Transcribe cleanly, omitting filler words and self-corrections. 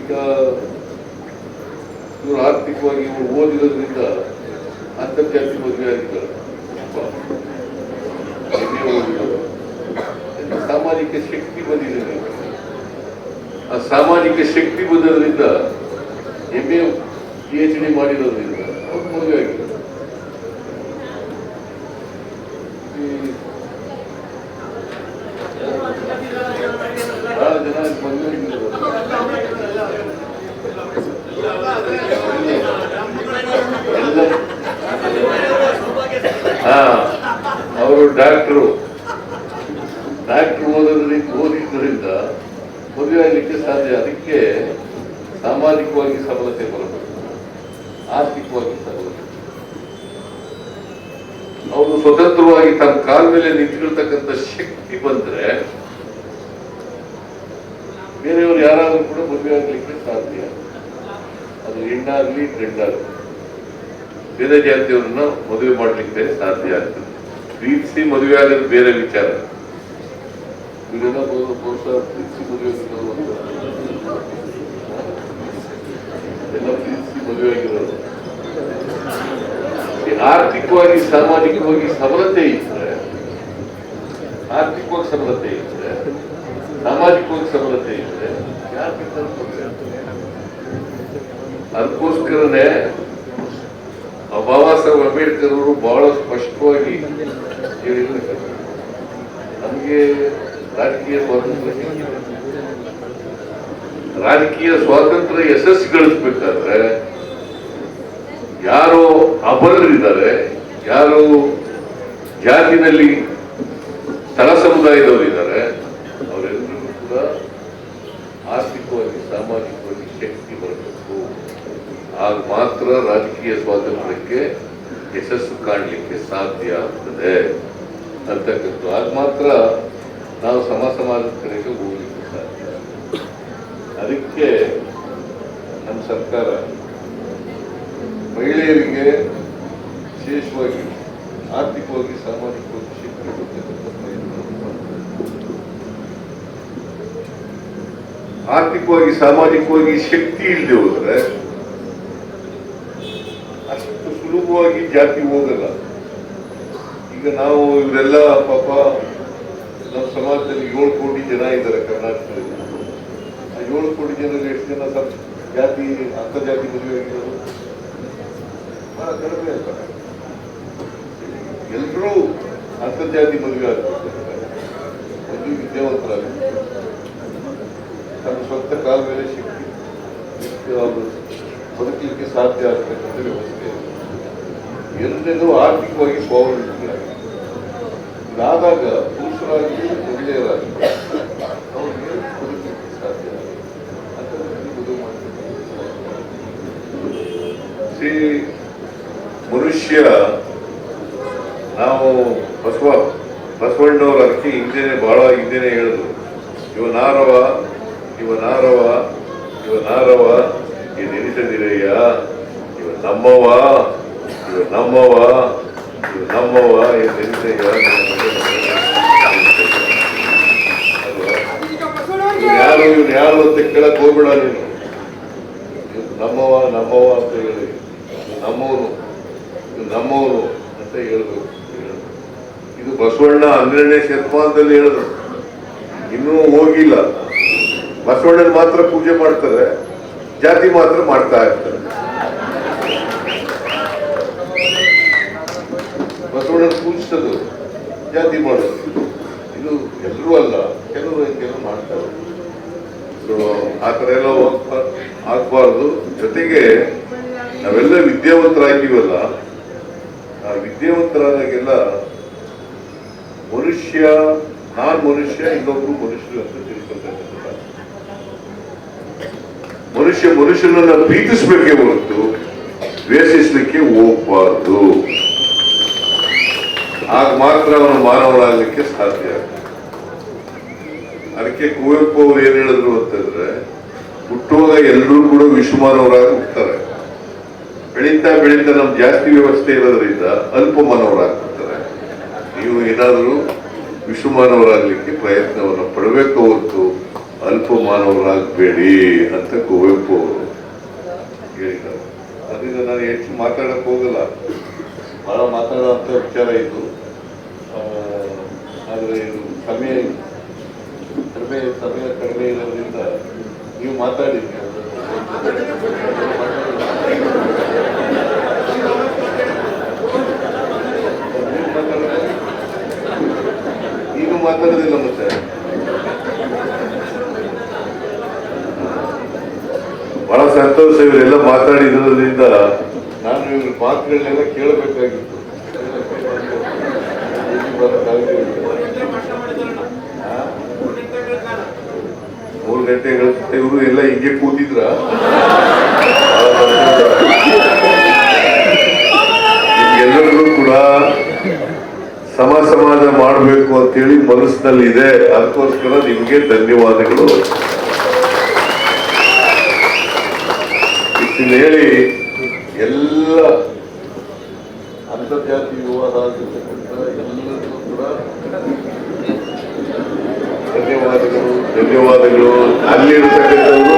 ಈಗ ಇವರು ಆರ್ಥಿಕವಾಗಿ ಇವರು ಓದಿರೋದ್ರಿಂದ ಅಂತರ್ಜಾತಿ ಮದುವೆ ಆಗಿದ್ದಾರೆ, ಓದಿರೋದು ಸಾಮಾಜಿಕ ಶಕ್ತಿ ಬಂದಿದೆ. ಆ ಸಾಮಾಜಿಕ ಶಕ್ತಿ ಬಂದದ್ರಿಂದ MA PhD ಮಾಡಿರೋದ್ರಿಂದ ಅವ್ರು ಮದುವೆ ಆಗಿದೆ. ಬಹಳ ಜನ ಮದುವೆ ಅವರು ಡಾಕ್ಟ್ರು ಓದಿದ್ದರಿಂದ ಮದುವೆ ಆಗಲಿಕ್ಕೆ ಸಾಧ್ಯ. ಅದಕ್ಕೆ ಸಾಮಾಜಿಕವಾಗಿ ಸಬಲತೆ ಬರಬೇಕು, ಆರ್ಥಿಕವಾಗಿ ಸಬಲತೆ. ಅವರು ಸ್ವತಂತ್ರವಾಗಿ ತಮ್ಮ ಕಾಲ ಮೇಲೆ ನಿಂತಿರ್ತಕ್ಕಂಥ ಶಕ್ತಿ ಬಂದ್ರೆ ಬೇರೆಯವರು ಯಾರಾದ್ರೂ ಕೂಡ ಮದುವೆ ಆಗ್ಲಿಕ್ಕೆ ಸಾಧ್ಯ. ಅದು ಹೆಣ್ಣಾಗ್ಲಿ ಗಂಡಾಗ್ಲಿ ಬೇರೆ ಜಾತಿಯವ್ರನ್ನ ಮದುವೆ ಮಾಡ್ಲಿಕ್ಕೆ ಸಾಧ್ಯ ಆಗ್ತದೆ. ಪ್ರೀತಿಸಿ ಮದುವೆ ಆಗೋದು ಬೇರೆ ವಿಚಾರ. ಇವರೆಲ್ಲ ಪ್ರೀತಿಸಿ ಮದುವೆ ಎಲ್ಲ ಪ್ರೀತಿಸಿ ಮದುವೆ ಆಗಿರೋದು. ಆರ್ಥಿಕವಾಗಿ ಸಾಮಾಜಿಕವಾಗಿ ಸಬಲತೆ ಇದ್ರೆ, ಆರ್ಥಿಕವಾಗಿ ಸಬಲತೆ ಇದ್ರೆ, ಸಾಮಾಜಿಕವಾಗಿ ಸಬಲತೆ ಇದ್ರೆ ಅದಕ್ಕೋಸ್ಕರನೇ ಬಾಬಾ ಸಾಹೇಬ್ ಅಂಬೇಡ್ಕರ್ ಅವರು ಬಹಳ ಸ್ಪಷ್ಟವಾಗಿ ಹೇಳಿದ್ದಾರೆ, ನಮಗೆ ರಾಜಕೀಯ ಸ್ವಾತಂತ್ರ್ಯ ಯಶಸ್ಸು ಗಳಿಸ್ಬೇಕಾದ್ರೆ ಯಾರು ಅಬಲರಿದ್ದಾರೆ, ಯಾರು ಜಾತಿನಲ್ಲಿ ತಳ ಸಮುದಾಯದವರಿದ್ದಾರೆ, ಅವರೆಲ್ಲರಿಗೂ ಕೂಡ ಆರ್ಥಿಕವಾಗಿ ಸಾಮಾಜಿಕವಾಗಿ ಶಕ್ತಿ ಬರಬೇಕು. ಆಗ ಮಾತ್ರ ರಾಜಕೀಯ ಸ್ವಾತಂತ್ರ್ಯಕ್ಕೆ ಯಶಸ್ಸು ಕಾಣಲಿಕ್ಕೆ ಸಾಧ್ಯ ಆಗ್ತದೆ ಅಂತಕ್ಕಂಥ. ಆಗ ಮಾತ್ರ ನಾವು ಸಮಾಜದ ಕಡೆಗೆ ಹೋಗ್ಲಿಕ್ಕೆ ಸಾಧ್ಯ. ಅದಕ್ಕೆ ನಮ್ಮ ಸರ್ಕಾರ ಮಹಿಳೆಯರಿಗೆ ವಿಶೇಷವಾಗಿ ಆರ್ಥಿಕವಾಗಿ ಸಾಮಾಜಿಕವಾಗಿ ಶಕ್ತಿ ಕೊಡ್ತಕ್ಕಂಥ ಆರ್ಥಿಕವಾಗಿ ಸಾಮಾಜಿಕವಾಗಿ ಶಕ್ತಿ ಇಲ್ಲದೆ ಹೋದ್ರೆ ಅಷ್ಟು ಸುಲಭವಾಗಿ ಜಾತಿ ಹೋಗಲ್ಲ. ಈಗ ನಾವು ಇವರೆಲ್ಲ ಪಾಪ ನಮ್ಮ ಸಮಾಜದಲ್ಲಿ 7 ಕೋಟಿ ಜನ ಇದ್ದಾರೆ ಕರ್ನಾಟಕದಲ್ಲಿ. ಆ 7 ಕೋಟಿ ಜನರಲ್ಲಿ ಎಷ್ಟು ಜನ ಜಾತಿ ಅಂತರ್ಜಾತಿ ಮದುವೆ ಆಗಿರೋದು? ಬಹಳ ಕಡಿಮೆ ಅಲ್ಲ. ಎಲ್ಲರೂ ಅಂತರ್ಜಾತಿ ಮದುವೆ ಆಗ್ತಿರ್ತಾರೆ. ಮದುವೆ ವಿದ್ಯಾವಂತರಾಗುತ್ತೆ, ತಮ್ಮ ಸ್ವಂತ ಕಾಲ ಮೇಲೆ ಶಕ್ತಿ ಅವರು ಬದುಕಲಿಕ್ಕೆ ಸಾಧ್ಯ ಆಗ್ತಕ್ಕಂಥ ವ್ಯವಸ್ಥೆ. ಎಲ್ಲರೂ ಆರ್ಥಿಕವಾಗಿ ಸ್ವಾವಲಂಬಿ ಇದಾದಾಗ ಪುರುಷರಾಗಿ ಮಹಿಳೆಯರಾಗಿ ಅವ್ರಿಗೆ ಬದುಕಲಿಕ್ಕೆ ಸಾಧ್ಯ ಅಂತ ಮದುವೆ ಮಾಡ್ತಾರೆ. ಮನುಷ್ಯ ನಾವು ಬಸವಣ್ಣವ್ರ ಅದಕ್ಕೆ ಹಿಂದೆನೆ ಬಹಳ ಹಿಂದೆನೆ ಹೇಳಿದ್ರು, ಇವನಾರವ ನೆನೆಸದಿರಯ್ಯ, ಇವ ನಮ್ಮವ ನೆನೆಸಯ್ಯ. ಯಾರು ಅಂತ ಕೇಳಕ್ ಹೋಗ್ಬೇಡ ನೀನು. ನಮ್ಮವ ಅಂತ ಹೇಳಿ ನಮ್ಮವನು ಅಂತ ಹೇಳ್ಬೇಕು. ಇದು ಬಸವಣ್ಣ 12ನೇ ಶತಮಾನದಲ್ಲಿ ಹೇಳಿದ್ರು. ಇನ್ನೂ ಹೋಗಿಲ್ಲ. ಬಸವಣ್ಣನ ಮಾತ್ರ ಪೂಜೆ ಮಾಡ್ತಾರೆ, ಜಾತಿ ಮಾತ್ರ ಮಾಡ್ತಾ ಇರ್ತಾರೆ. ಬಸವಣ್ಣನ ಪೂಜಿಸೋದು, ಜಾತಿ ಮಾಡೋದು, ಇದು ಎಲ್ಲರೂ ಅಲ್ಲ, ಕೆಲವರು ಮಾಡ್ತಾರೆ. ಸೊ ಆ ಥರ ಎಲ್ಲ ಆಗ್ಬಾರ್ದು. ಜೊತೆಗೆ ನಾವೆಲ್ಲ ವಿದ್ಯಾವಂತರಾಗಿವಲ್ಲ, ಆ ವಿದ್ಯಾವಂತರಾದಾಗೆಲ್ಲ ನಾನ್ ಮನುಷ್ಯ ಇನ್ನೊಬ್ರು ಮನುಷ್ಯರು ಅಂತ ತಿಳ್ಕೊಳ್ತಾರೆ. ಮನುಷ್ಯನನ್ನ ಪ್ರೀತಿಸ್ಬೇಕೇ ಹೊರತು ದ್ವೇಷಿಸ್ಲಿಕ್ಕೆ ಹೋಗ್ಬಾರ್ದು. ಆಗ ಮಾತ್ರ ಅವನು ಮಾನವನಾಗಲಿಕ್ಕೆ ಸಾಧ್ಯ. ಅದಕ್ಕೆ ಕುವೆಂಪು ಅವರು ಏನ್ ಹೇಳಿದ್ರು ಅಂತಂದ್ರೆ, ಹುಟ್ಟುವಾಗ ಎಲ್ಲರೂ ಕೂಡ ವಿಶ್ವಮಾನವರಾಗಿ ಹುಡ್ತಾರೆ. ಬೆಳೀತಾ ನಮ್ ಜಾಸ್ತಿ ವ್ಯವಸ್ಥೆ ಇರೋದ್ರಿಂದ ಅಲ್ಪ ಮಾನವರಾಗ್ಬಿಡ್ತಾರೆ. ನೀವು ಏನಾದರೂ ವಿಶ್ವಮಾನವರಾಗಲಿಕ್ಕೆ ಪ್ರಯತ್ನವನ್ನು ಪಡಬೇಕು ಹೊರತು ಅಲ್ಪ ಮಾನವರಾಗಬೇಡಿ ಅಂತ ಕುವೆಂಪು ಅವರು ಹೇಳಿದ್ದಾರೆ. ಅದರಿಂದ ನಾನು ಹೆಚ್ಚು ಮಾತಾಡಕ್ ಹೋಗಲ್ಲ, ಬಹಳ ಮಾತಾಡುವಂತ ವಿಚಾರ ಇತ್ತು. ಆದರೆ ಇದು ಸಮಯ ಕಡಿಮೆ ಇರೋದ್ರಿಂದ ನೀವು ಮಾತಾಡಿದ್ರಿ. ಈಗ ಮಾತಾಡೋದಿಲ್ಲ ಮತ್ತೆ ಬಹಳ ಸಂತೋಷ. ಇವರೆಲ್ಲ ಮಾತಾಡಿದ್ರಿಂದ ನಾನು ಇವ್ರ ಮಾತುಗಳನ್ನೆಲ್ಲ ಕೇಳಬೇಕಾಗಿತ್ತು. 3 ಗಂಟೆಗಳ ಇವರು ಎಲ್ಲ ಹಿಂಗೆ ಕೂತಿದ್ರ. ನಿಮ್ಗೆಲ್ಲರಿಗೂ ಕೂಡ ಸಮಾಧಾನ ಮಾಡಬೇಕು ಅಂತೇಳಿ ಮನಸ್ಸಿನಲ್ಲಿ ಇದೆ. ಅದಕ್ಕೋಸ್ಕರ ನಿಮ್ಗೆ ಧನ್ಯವಾದಗಳು. ಇಷ್ಟನ್ನು ಹೇಳಿ ಎಲ್ಲ ಅಂತರ್ಜಾತಿ ವಿವಾದ ಆಗಿರ್ತಕ್ಕಂಥ ಎಲ್ಲರಿಗೂ ಕೂಡ ಧನ್ಯವಾದಗಳು. ಅಲ್ಲಿರ್ತಕ್ಕಂಥವರು